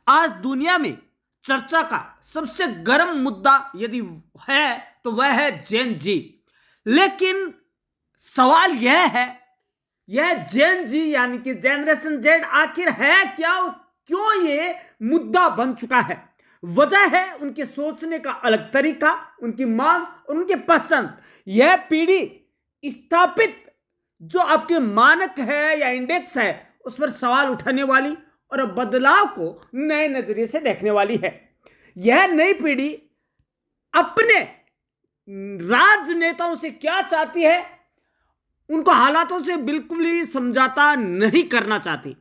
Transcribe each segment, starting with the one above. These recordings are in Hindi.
आज दुनिया में चर्चा का सबसे गर्म मुद्दा यदि है तो वह है जेन जी। लेकिन सवाल यह है, यह जेन जी यानी कि जनरेशन जेड आखिर है क्या और क्यों ये मुद्दा बन चुका है? वजह है उनके सोचने का अलग तरीका, उनकी मांग और उनके पसंद। यह पीढ़ी स्थापित जो आपके मानक है या इंडेक्स है उस पर सवाल उठाने वाली और बदलाव को नए नजरिए से देखने वाली है। यह नई पीढ़ी अपने राजनेताओं से क्या चाहती है, उनको हालातों से बिल्कुल ही समझौता नहीं करना चाहती।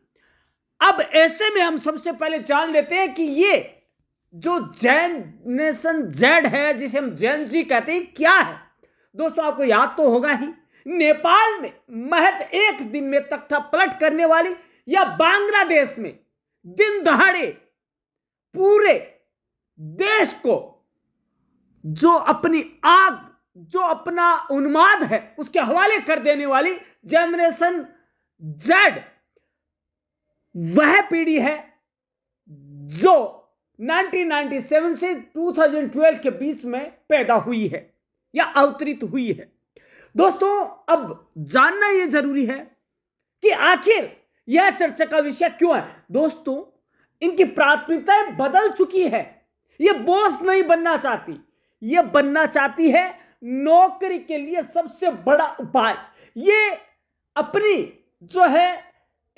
अब ऐसे में हम सबसे पहले जान लेते हैं कि ये जो जनरेशन जेड है, जिसे हम जेन जी कहते हैं, क्या है। दोस्तों, आपको याद तो होगा ही, नेपाल में महज एक दिन में तख्ता पलट करने वाली, या बांग्लादेश में दिन दहाड़े पूरे देश को जो अपनी आग, जो अपना उन्माद है उसके हवाले कर देने वाली जनरेशन जेड वह पीढ़ी है जो 1997 से 2012 के बीच में पैदा हुई है या अवतरित हुई है। दोस्तों, अब जानना यह जरूरी है कि आखिर यह चर्चा का विषय क्यों है। दोस्तों, इनकी प्राथमिकताएं बदल चुकी है। यह बॉस नहीं बनना चाहती, यह बनना चाहती है नौकरी के लिए सबसे बड़ा उपाय। ये अपनी जो है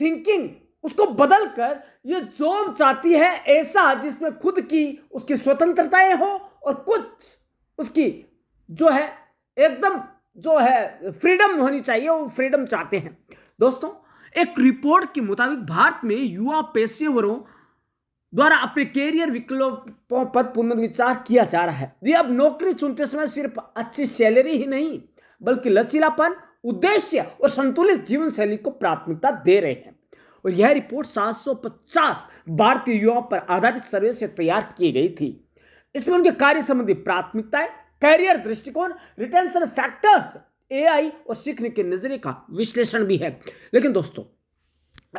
थिंकिंग उसको बदलकर ये जॉब चाहती है ऐसा जिसमें खुद की उसकी स्वतंत्रताएं हो और कुछ उसकी जो है एकदम जो है फ्रीडम होनी चाहिए, वो फ्रीडम चाहते हैं। दोस्तों, एक रिपोर्ट के मुताबिक भारत में युवा पेशेवरों द्वारा अपने कैरियर विकल्पों पर पुनर्विचार किया जा रहा है। ये अब नौकरी चुनते समय सिर्फ अच्छी सैलरी ही नहीं बल्कि लचीलापन, उद्देश्य और संतुलित जीवन शैली को प्राथमिकता दे रहे हैं। और यह रिपोर्ट 750 भारतीय युवाओं पर आधारित सर्वे से तैयार की गई थी। इसमें उनके कार्य संबंधी प्राथमिकताएं, कैरियर दृष्टिकोण, रिटेंशन फैक्टर्स, एआई और सीखने के नजरिए का विश्लेषण भी है। लेकिन दोस्तों,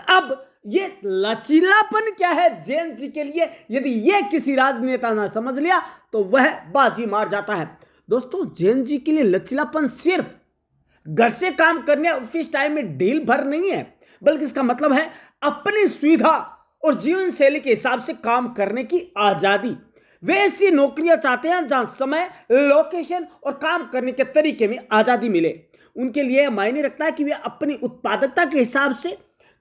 अब ये लचीलापन क्या है जेन जी के लिए, यदि ये किसी राजनेता ने समझ लिया तो वह बाजी मार जाता है। दोस्तों, जेन जी के लिए लचीलापन सिर्फ घर से काम करने, ऑफिस टाइम में ढील भर नहीं है, बल्कि इसका मतलब है अपनी सुविधा और जीवन शैली के हिसाब से काम करने की आजादी। वे ऐसी नौकरियां चाहते हैं जहां समय, लोकेशन और काम करने के तरीके में आजादी मिले। उनके लिए मायने रखता है कि वे अपनी उत्पादकता के हिसाब से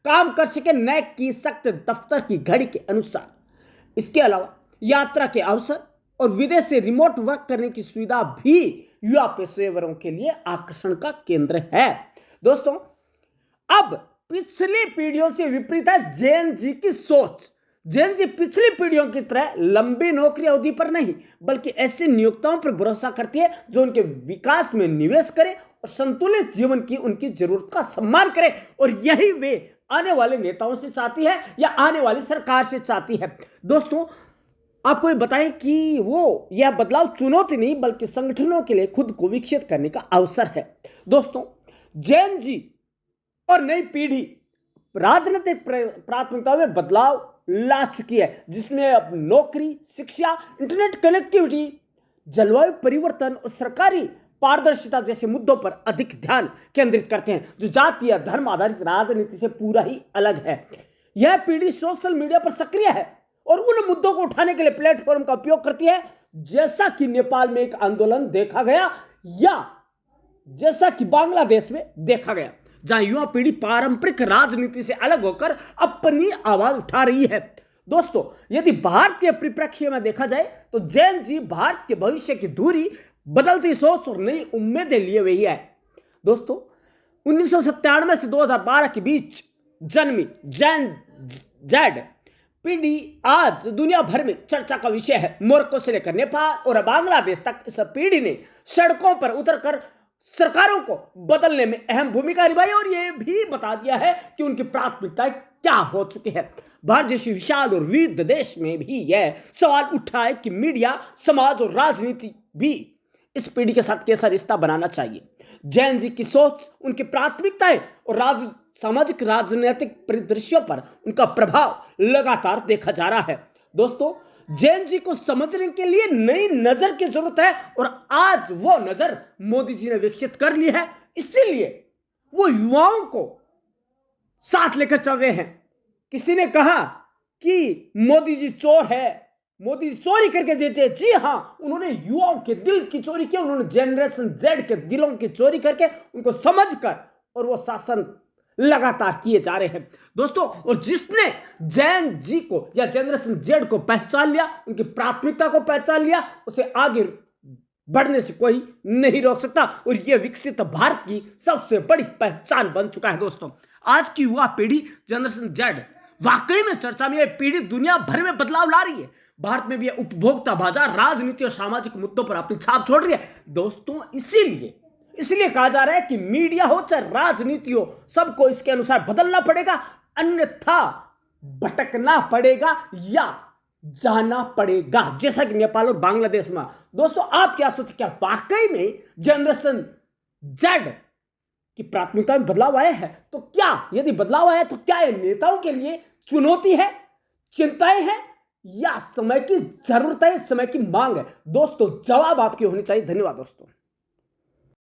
काम कर सके, न कि सख्त दफ्तर की घड़ी के अनुसार। इसके अलावा यात्रा के अवसर और विदेश से रिमोट वर्क करने की सुविधा भी युवा पेशेवरों के लिए आकर्षण का केंद्र है। दोस्तों, अब पिछली पीढ़ियों से विपरीत है जेन जी की सोच। जेन जी पिछली पीढ़ियों की तरह लंबी नौकरी अवधि पर नहीं बल्कि ऐसी नियोक्ताओं पर भरोसा करती है जो उनके विकास में निवेश करे और संतुलित जीवन की उनकी जरूरत का सम्मान करे। और यही वे आने वाले नेताओं से चाहती है या आने वाली सरकार से चाहती है। दोस्तों, आपको ये बताएं कि वो यह बदलाव चुनौती नहीं बल्कि संगठनों के लिए खुद को विकसित करने का अवसर है। दोस्तों, जेन जी और नई पीढ़ी राजनीतिक प्राथमिकताओं में बदलाव ला चुकी है, जिसमें अब नौकरी, शिक्षा, इंटरनेट कनेक्टिविटी, जलवायु परिवर्तन और सरकारी पारदर्शिता जैसे मुद्दों पर अधिक ध्यान केंद्रित करते हैं, जो जाति या धर्म आधारित राजनीति से पूरा ही अलग है। यह पीढ़ी सोशल मीडिया पर सक्रिय है और उन मुद्दों को उठाने के लिए प्लेटफॉर्म का उपयोग करती है, जैसा कि नेपाल में एक आंदोलन देखा गया या जैसा कि बांग्लादेश में देखा गया, जहां युवा पीढ़ी पारंपरिक राजनीति से अलग होकर अपनी आवाज उठा रही है। दोस्तों, यदि भारत के परिप्रेक्ष्य में देखा जाए तो जेन जी भारत के भविष्य की धुरी, बदलती सोच और नई उम्मीदें लिए हुई है। दोस्तों, 1997 से 2012 के बीच जन्मी जेन जेड पीढ़ी आज दुनिया भर में चर्चा का विषय है। मोरक्को से लेकर नेपाल और बांग्लादेश तक इस पीढ़ी ने सड़कों पर उतरकर सरकारों को बदलने में अहम भूमिका निभाई और यह भी बता दिया है कि उनकी प्राथमिकताएं क्या हो चुकी है। भारत जैसे विशाल और विविध देश में भी यह सवाल उठा है कि मीडिया, समाज और राजनीति भी इस पीढ़ी के साथ कैसा रिश्ता बनाना चाहिए। जैन जी की सोच, उनकी प्राथमिकताएं और सामाजिक राजनीतिक परिदृश्यों पर उनका प्रभाव लगातार देखा जा रहा है। दोस्तों, जैन जी को समझने के लिए नई नजर की जरूरत है और आज वो नजर मोदी जी ने विकसित कर ली है। इसीलिए वो युवाओं को साथ लेकर चल रहे हैं। किसी ने कहा कि मोदी जी चोर है, मोदी जी चोरी करके देते हैं। जी हां, उन्होंने युवाओं के दिल की चोरी की, उन्होंने जनरेशन जेड के दिलों की चोरी करके उनको समझकर और वो शासन लगातार किए जा रहे हैं दोस्तों। और जिसने जैन जी को या जनरेशन जेड को पहचान लिया, उनकी प्राथमिकता को पहचान लिया, उसे आगे बढ़ने से कोई नहीं रोक सकता। और यह विकसित भारत की सबसे बड़ी पहचान बन चुका है दोस्तों। आज की युवा पीढ़ी जनरेशन जेड वाकई में चर्चा में, यह पीढ़ी दुनिया भर में बदलाव ला रही है। भारत में भी उपभोक्ता बाजार, राजनीति और सामाजिक मुद्दों पर अपनी छाप छोड़ रही है दोस्तों। इसीलिए कहा जा रहा है कि मीडिया हो चाहे राजनीति हो, सबको इसके अनुसार बदलना पड़ेगा, अन्यथा भटकना पड़ेगा या जाना पड़ेगा, जैसा कि नेपाल और बांग्लादेश में। दोस्तों, आप क्या सोचते, क्या वाकई में जनरेशन जेड की प्राथमिकता में बदलाव आया है? तो क्या यदि बदलाव आया तो क्या ये नेताओं के लिए चुनौती है, चिंताएं हैं, या समय की जरूरत है, समय की मांग है? दोस्तों, जवाब आपकी होनी चाहिए। धन्यवाद दोस्तों।